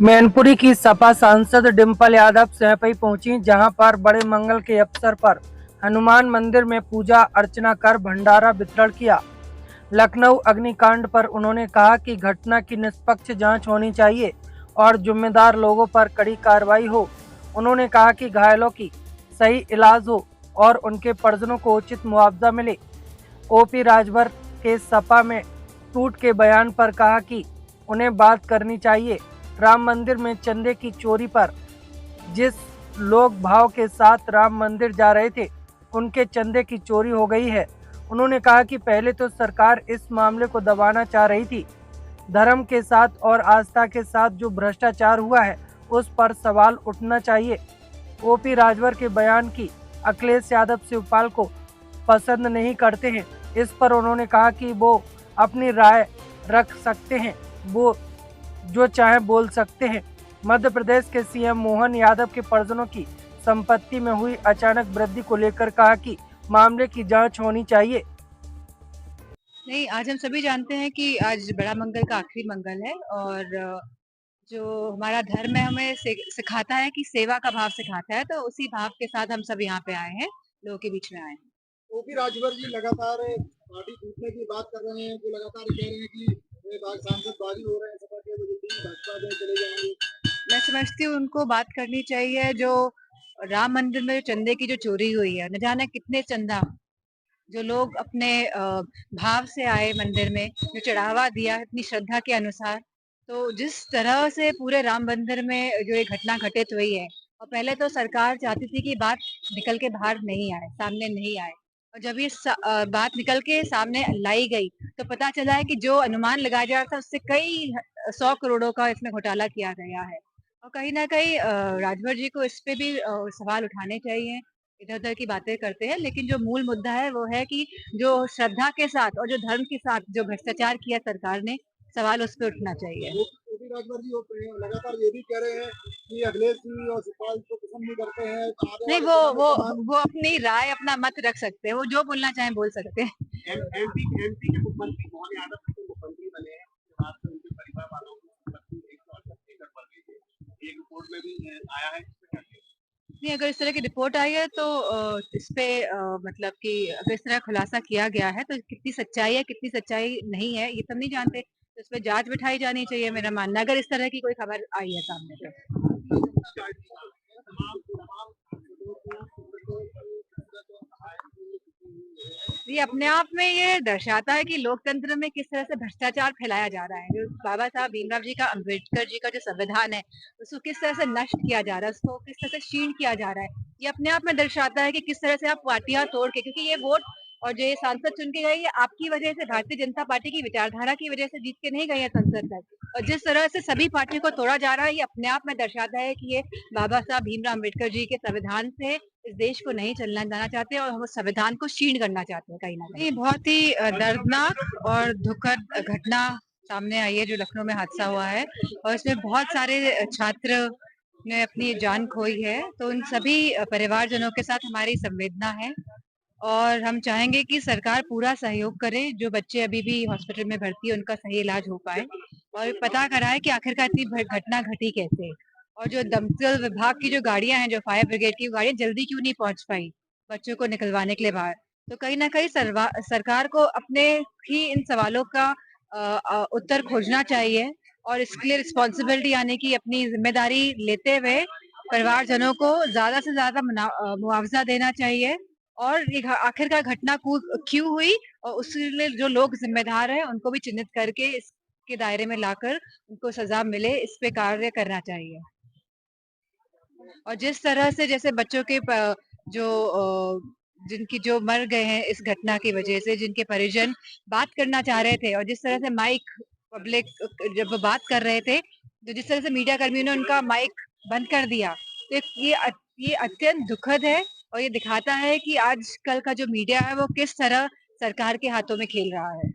मैनपुरी की सपा सांसद डिंपल यादव सैंपई पहुंची, जहां पर बड़े मंगल के अवसर पर हनुमान मंदिर में पूजा अर्चना कर भंडारा वितरण किया। लखनऊ अग्निकांड पर उन्होंने कहा कि घटना की निष्पक्ष जांच होनी चाहिए और जिम्मेदार लोगों पर कड़ी कार्रवाई हो। उन्होंने कहा कि घायलों की सही इलाज हो और उनके परिजनों को उचित मुआवजा मिले। ओपी राजभर के सपा में टूट के बयान पर कहा कि उन्हें बात करनी चाहिए। राम मंदिर में चंदे की चोरी पर जिस लोग भाव के साथ राम मंदिर जा रहे थे, उनके चंदे की चोरी हो गई है। उन्होंने कहा कि पहले तो सरकार इस मामले को दबाना चाह रही थी। धर्म के साथ और आस्था के साथ जो भ्रष्टाचार हुआ है, उस पर सवाल उठना चाहिए। ओपी राजभर के बयान की अखिलेश यादव शिवपाल को पसंद नहीं करते हैं। इस पर उन्होंने कहा कि वो अपनी राय रख सकते हैं, वो जो चाहे बोल सकते हैं। मध्य प्रदेश के सीएम मोहन यादव के परिजनों की संपत्ति में हुई अचानक वृद्धि को लेकर कहा कि मामले की जांच होनी चाहिए। नहीं, आज हम सभी जानते हैं कि आज बड़ा मंगल का आखिरी मंगल है और जो हमारा धर्म है हमें सिखाता है कि सेवा का भाव सिखाता है, तो उसी भाव के साथ हम सब यहाँ पे आए हैं, लोगों के बीच में आए हैं। ओपी राजभर जी लगातार पार्टी टूटने की बात कर रहे हैं, जो लगातार कह रहे हैं कि सांसद बागी हो रहे हैं, सपा के भाजपा में चले जाएंगे। मैं समझती हूँ उनको बात करनी चाहिए। जो राम मंदिर में चंदे की जो चोरी हुई है, न जाने कितने चंदा जो लोग अपने भाव से आए मंदिर में, जो चढ़ावा दिया अपनी श्रद्धा के अनुसार, तो जिस तरह से पूरे राम मंदिर में जो ये घटना घटित हुई है, और पहले तो सरकार चाहती थी कि बात निकल के बाहर नहीं आए, सामने नहीं आए, और जब ये बात निकल के सामने लाई गई तो पता चला है कि जो अनुमान लगाया जा रहा था उससे कई 100 करोड़ों का इसमें घोटाला किया गया है। और कहीं ना कहीं राजभर जी को इस पे भी सवाल उठाने चाहिए। इधर उधर की बातें करते हैं, लेकिन जो मूल मुद्दा है वो है कि जो श्रद्धा के साथ और जो धर्म के साथ जो भ्रष्टाचार किया सरकार ने, सवाल उस पर उठना चाहिए। ओपी राजभर जी लगातार ये भी कह रहे हैं कि अखिलेश जी और सुखपाल को पसंद नहीं करते हैं, तो आने नहीं, वाले वो समय में वो समान वो अपनी राय अपना मत रख सकते हैं, वो जो बोलना चाहें बोल सकते हैं। एमपी के मुख्यमंत्री मोहन यादव के मुख्यमंत्री बने हैं, उसके बाद से उनके परिवार वालों को संपत्ति 188 एकड़ पर गई है। एक रिपोर्ट में भी आया है। नहीं, अगर इस तरह की रिपोर्ट आई है तो इस पे मतलब कि अगर इस तरह खुलासा किया गया है तो कितनी सच्चाई है कितनी सच्चाई नहीं है ये सब नहीं जानते, तो इस पे जांच बिठाई जानी चाहिए, मेरा मानना है, अगर इस तरह की कोई खबर आई है सामने तो। ये अपने आप में ये दर्शाता है कि लोकतंत्र में किस तरह से भ्रष्टाचार फैलाया जा रहा है। जो बाबा साहब भीमराव जी का, अम्बेडकर जी का जो संविधान है, उसको किस तरह से नष्ट किया जा रहा है, उसको किस तरह से क्षीण किया जा रहा है, ये अपने आप में दर्शाता है कि किस तरह से आप पार्टियां तोड़ के, क्योंकि ये वोट और जो ये सांसद चुन के गए, ये आपकी वजह से, भारतीय जनता पार्टी की विचारधारा की वजह से जीत के नहीं गए हैं संसद तक। और जिस तरह से सभी पार्टियों को तोड़ा जा रहा है, ये अपने आप में दर्शाता है कि ये बाबा साहब भीमराव अम्बेडकर जी के संविधान से इस देश को नहीं चलना जाना चाहते और हम संविधान को क्षीण करना चाहते हैं कहीं ना कहीं। बहुत ही दर्दनाक और दुखद घटना सामने आई है जो लखनऊ में हादसा हुआ है, और इसमें बहुत सारे छात्र ने अपनी जान खोई है, तो उन सभी परिवारजनों के साथ हमारी संवेदना है और हम चाहेंगे कि सरकार पूरा सहयोग करे, जो बच्चे अभी भी हॉस्पिटल में भर्ती है उनका सही इलाज हो पाए, और पता कराए कि आखिरकार इतनी घटना घटी कैसे, और जो दमकल विभाग की जो गाड़ियां हैं, जो फायर ब्रिगेड की गाड़ियां जल्दी क्यों नहीं पहुंच पाई बच्चों को निकलवाने के लिए बाहर। तो कहीं ना कहीं सरकार को अपने ही इन सवालों का उत्तर खोजना चाहिए, और इसके लिए रिस्पॉन्सिबिलिटी यानी कि अपनी जिम्मेदारी लेते हुए परिवारजनों को ज्यादा से ज्यादा मुआवजा देना चाहिए, और ये आखिरकार घटना क्यों हुई और उसके लिए जो लोग जिम्मेदार हैं उनको भी चिन्हित करके इसके दायरे में लाकर उनको सजा मिले, इस पे कार्य करना चाहिए। और जिस तरह से जैसे बच्चों के जो जिनकी जो मर गए हैं इस घटना की वजह से, जिनके परिजन बात करना चाह रहे थे, और जिस तरह से माइक पब्लिक जब वो बात कर रहे थे, तो जिस तरह से मीडिया कर्मियों ने उनका माइक बंद कर दिया, तो ये अत्यंत दुखद है, और ये दिखाता है कि आजकल का जो मीडिया है वो किस तरह सरकार के हाथों में खेल रहा है।